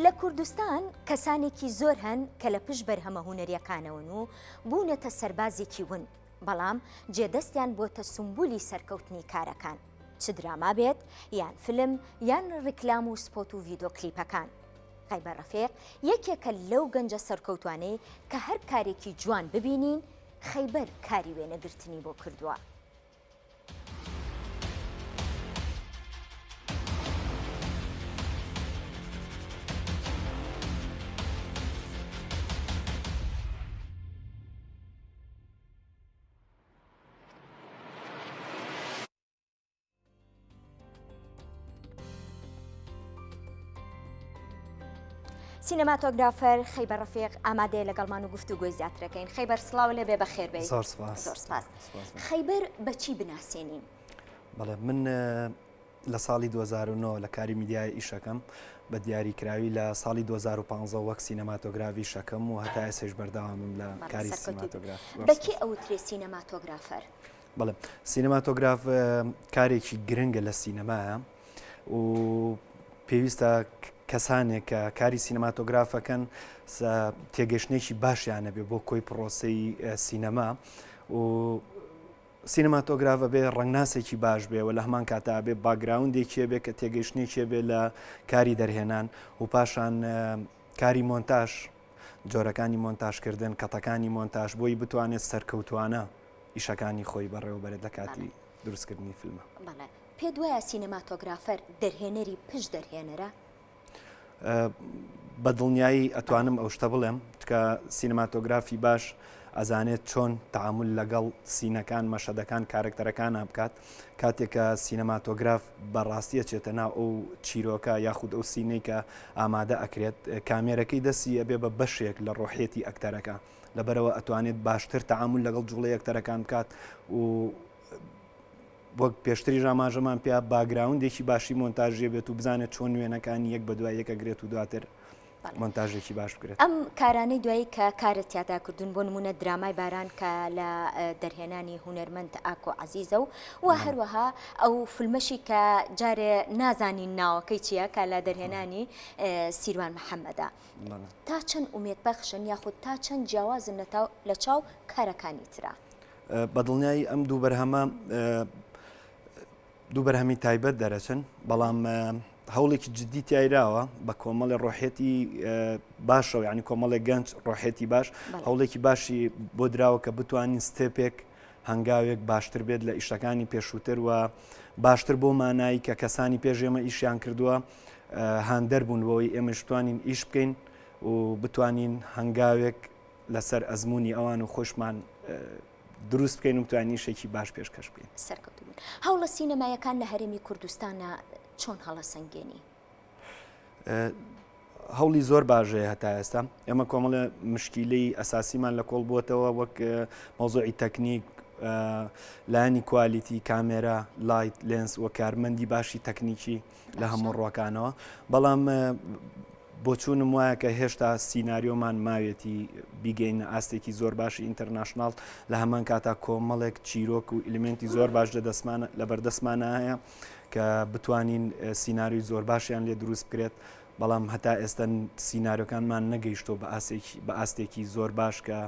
لە کوردستان کەسانێکی زۆر هەن کە لە پشت بەرهەمە هونەریەکانەوەن و بوونەتە سەربازێکی ون، بەڵام جێدەستیان بۆتە سمبولی سەرکەوتنی کارەکان، چ دراما بێت یان فلم یان ڕیکلام و سپۆت و ڤیدۆ کلیپەکان. خەیبەر ڕەفیق یەکێکە لەو گەنجە سەرکەوتوانەی کە هەر کارێکی جوان ببینین خەیبەر کاری وێنەگرتنی بۆ کردووە. سینەماتۆگرافەر خەیبەر ڕەفیق ئامادەیە لەگەڵمان و گفتوگۆی زیاترەکەین. خەیبەر سڵاو لێبێ بەخێر بێت. زۆر سپاس. زۆر سپاس. خەیبەر بەچی بناسێنین؟ بەڵێ من لە ساڵی 2009 لە کاری میدیای ئیشەکەم بە دیاریکراوی لە ساڵی 2015 وەک سینەماتۆگرافی شەکەم و هەتا ئێستش بەردەوامم لە کاری سینەماتۆگراف. بەکی ئەوترێ سینەماتۆگرافەر؟ بەڵێ سینەماتۆگراف کارێکی گرنگە لە سینەمایە و پێویستە کەسانێک کە کاری سینەماتۆگرافەکەن تێگەشتێکی باشیانە بێ بۆ کۆی پرۆسەی سینەما و سینەماتۆگرافە بێ ڕنگناسێکی باش بێ و لە هەمان کاتا بێ باگراوندێکیە بێ کە تێگەشتێکیە بێ لە کاری دەرهێنان و پاشان کاری مۆنتاژ، جۆرەکانی مۆنتاژکردن، کەتەکانی مۆنتاژ بۆی بتوانێت سەرکەوتوانە ئیشەکانی خۆی بەڕێوەبەرێت لە کاتی دروستکردنی فیلمە. بەڵێ پێ دوایە سینەماتۆگرافەر دەرهێنەری پشت دەرهێنەرە؟ بە دڵنیایی ئەتوانم ئەو شتە بڵێم کە سینەماتۆگرافی باش ئەزانێت چۆن تەعامل لەگەڵ سینەکان، مەشەدەکان، کارکتەرەکان بکات کاتێکە سینەماتۆگراف بەڕاستیە چێتە ناو ئەو چیرۆکە یاخود ئەو سینەی کە ئامادە ئەکرێت کامێرەکەی دەستی ئەبێ بە بەشێک لە ڕۆحیەتی ئەکتەرەکە، لەبەرەوە ئەتوانێت باشتر تەعامل لەگەڵ جوڵەی ئەکتەرەکان بکات و وەک پێشتری ژاماژەمان پێ باگراوندێکی باشی مۆنتاژێ بێت و بزانێت چۆن وێنەکانی یەک بە دوای یەکەگرێت و دواتر مۆنتاژێکی باش بکرێت. ئەم کارانەی دوایی کە کارت یادا کردوون بۆ نمونە درامای باران کە لە دەرهێنانی هونەرمەند ئاکۆ عەزیزە و هەروەها ئەو فیلمەشی کە جارێ نازانین ناوەکەی چییە کە لە دەرهێنانی سیروان محەممەدا، تا چەند ئومێدبەخشن یاخود تا چەند جیاوازن لە چاو کارەکانی ترا؟ بەدڵنیایی ئەم دوو بەرهەمی تایبەت دەرەچن، بەڵام هەوڵێکی جددی تایراوە بە کۆمەڵی ڕۆحێتی باشەوە، ینی کۆمەڵێک گەنج ڕۆحێتی باش، هەوڵێکی باشی بۆ دراوە کە بتوانین ستێپێک هەنگاوێک باشتر بێت لە ئیشەکانی پێشووتر و باشتر بۆ مانایی کە کەسانی پێشێمە ئیشیان کردووە هاندەر بوون بۆی ئێمەش توانین ئیش بکەین و بتوانین هەنگاوێک لەسەر ئەزمموی ئەوان و خۆشمان دروست بکەین و توانین شێکی باش پێشکەش بکەین. سەرکەوتوون هەوڵە سینەمایەکان لە هەرێمی کوردستانە چۆن هەڵە سەنگێنی؟ هەوڵی زۆر باشەیە هەتا ئێستا. ئێمە کۆمەڵە مشکیلەی ئەساسیمان لە کۆڵ بووەتەوە وەک مۆزوعی تەکنیک، لایانی کوالیتی، کامێرا، لایت، لێنس و کارمەندی باشی تەکنیکی لە هەموو ڕۆکانەوە، بەڵام بۆچوونم وایە کە هێشتا سیناریۆمان ماوێتی بیگەینە ئاستێکی زۆر باشی ئینتەرناشناڵ، لە هەمان کاتا کۆمەڵێک چیرۆک و ئلیمنتی زۆر باش لە بەردەستمانە هەیە کە بتوانین سیناریۆی زۆر باشیان لێ دروست بکرێت، بەڵام هەتا ئێستا سیناریۆکانمان نەگەیشتەوە بە ئاستێکی زۆر باش کە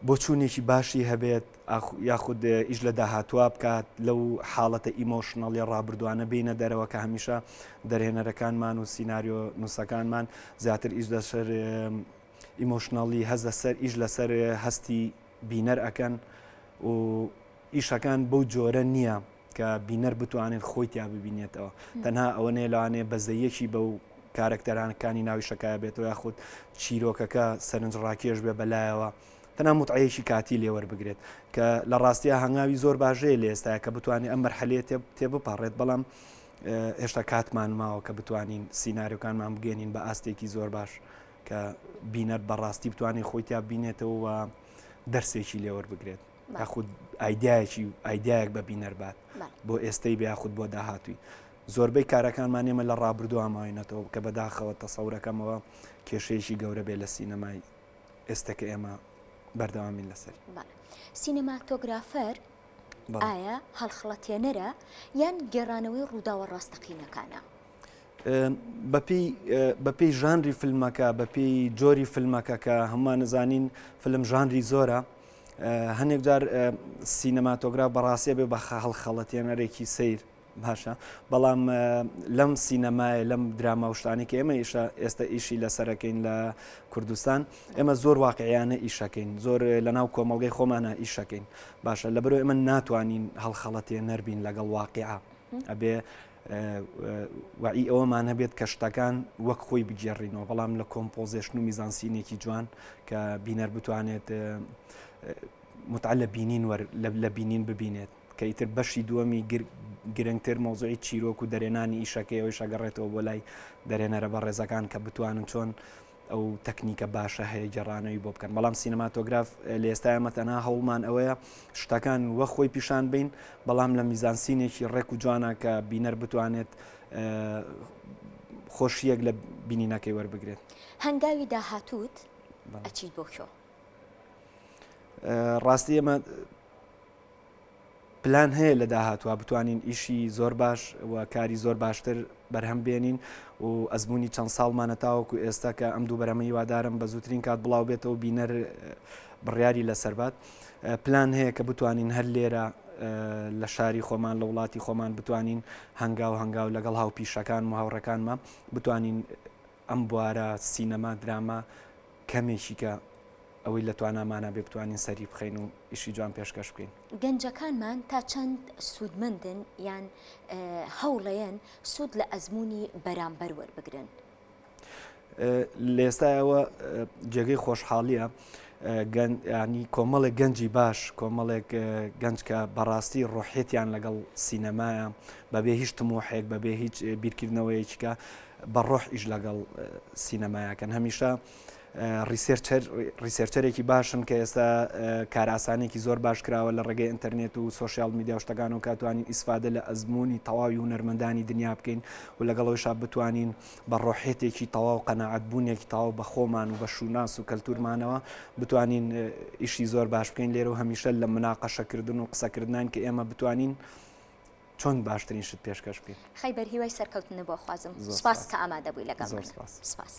بۆچوونێکی باشی هەبێت یاخود ئیش لە داهاتوە بکات لەو حاڵەتە ئیمۆشنەڵی ڕابردوانە بینە دەرەوە کە هەمیشە دەرهێنەرەکانمان و سیناریۆ نووسەکانمان زیاتر ئیش لەسەر ئیمۆشنەڵی هەز لەسەر ئیش لەسەر هەستی بینەر ئەکەن و ئیشەکان بەو جۆرە نییە کە بینەر بتوانێت خۆی تیا ببینێتەوە، تەنها ئەوەنەیە لەوانەیە بەزەیەکی بەو کارکتەرانەکانی ناوی شەکایە بێتەوە یاخود چیرۆکەکە سەرنجڕاکێش بێ بەلایەوە تەنها متعەیەکی کاتی لێوەربگرێت کە لە ڕاستیە هەنگاوی زۆر باشەیە لە ئێستاە کە بتوانێت ئەم مەرحەلەیە تێبپەڕێت، بەڵام هێشتا کاتمان ماوە کە بتوانین سیناریۆکانمان بگەێنین بە ئاستێکی زۆر باش کە بینەر بەڕاستی بتوانێت خۆی تا بینێتەوە و دەرسێکی لێوەربگرێت یاخود ئایدایەک بە بینەر بات بۆ ئێستەی بە یاخود بۆ داهاتووی. زۆربەی کارەکانمان ئێمە لە ڕابردووە ماوینەتەوە کە بەداخەوە تەسەورەکەمەوە کێشەیەکی گەورە بێ لە سینەمای ئێستەکە ئێمە بەردەوامین لەسەری. سینەماتۆگرافەر ئایا هەڵخڵەتێنەرە یان گێڕانەوەی ڕووداوە ڕاستەقینەکانە؟ بەپی ژانری فیلمەکە بەپی جۆری فیلمەکە کە هەمومان نزانین فیلم ژانری زۆرە هەندێک جار سینەماتۆگراف بەڕاستیە بێ بە هەڵخەڵەتێنەرێکی سیر باشە بەڵام لەم سینەمایە لەم دراما شتانی کە ئێمە ئێستا ئیشی لەسەرەکەین لە کوردستان ئێمە زۆر واقعیانە ئیشەکەین زۆر لەناو کۆمەڵگەی خۆمانە ئیشەکەین باشە لەبەرەوە ئێمە ناتوانین هەڵخەڵەتێنەر بین لەگەڵ واقعە ئەبێ وعی ئەوەمان هەبێت کە شتەکان وەک خۆی بگێڕینەوە بەڵام لە کۆمپۆزیشن و میزانسینێکی جوان کە بینەر بتوانێت متعە لە بینین لە بینین ببینێت کە ئیتر بەشی دووەمی گرنگتر مۆزوعی چیرۆک و دەرێنانی ئیشەکەی ئەوەی شەگەڕێتەوە بۆ لای دەرێنەرە بە ڕێزەکان کە بتوانن چۆن ئەو تەکنیکە باشە هەیە گەڕانەوەی بۆ بکەن بەڵام سینەماتۆگراف لە ئێستای ئەمەتەنها هەوڵمان ئەوەیە شتەکان وە خۆی پیشان بین بەڵام لە میزانسینێکی ڕێک و جوانە کە بینەر بتوانێت خۆشیەک لە بینینەکەی وەربگرێت. هەنگاوی داهاتوت ئەچیت بۆ کێ؟ ڕاستی ئێمە پلان هەیە لە داهاتوە بتوانین ئیشی زۆر باش و کاری زۆر باشتر بەرهەم بێنین و ئەزمموی چەند ساڵمانە تاوەکو ئێستا کە ئەم دوو بەرەمە هیوادارم بە زووترین کات بڵاو بێتەوە بینەر بڕیاری لەسەربات پلان هەیە کە بتوانین هەر لێرە لە شاری خۆمان لە وڵاتی خۆمان بتوانین هەنگاو لەگەڵ هاوپیشەکان و هاوڕەکانمە بتوانین ئەم بوارە سینەما دراما کەمێکی کە ئەوەی لە توانامانە بێ بتوانین سەری بخەین و ئیشی جوان پێشکەش بکەین. گەنجەکانمان تا چەند سوودمەندن یان هەوڵەیەن سوود لە ئەزمموی بەرامبەر وەربگرن. لە ئێستایەوە جێگەی خۆشحاڵیە ینی کۆمەڵێک گەنجی باش کۆمەڵێک گەنج کە بەڕاستی ڕۆحێتیان لەگەڵ سینەمایە بەبێ هیچ تمۆحێک بەبێ هیچ بیرکردنەوەیەکە بە ڕۆح ئیش لەگەڵ سینەمایەکەن هەمیشە ریسێرچەرێکی باشن کە ئێستا کاراسانێکی زۆر باش کراوە لە ڕێگەی ئینتەرنێت و سوۆسیال میدیا و شتەکان و کاتوانین ئیسفادە لە ئەزمموی تەواوی هونەرمەندانی دنیا بکەین و لەگەڵەوەیشا بتوانین بە ڕۆحێتێکی تەواو قەنەعەتبوونێکی تەواو بە خۆمان و بە شوناس و کەلتورمانەوە بتوانین ئیشی زۆر باش بکەین لێرە و هەمیشە لە مناقەشەکردن و قسەکردن کە ئێمە بتوانین چۆن باشترین شت پێشکەش بکەین. خەیبەر هیوای سەرکەوتنە بۆ خوازم سپاس کە ئامادە بووی لەگەڵ سپاس.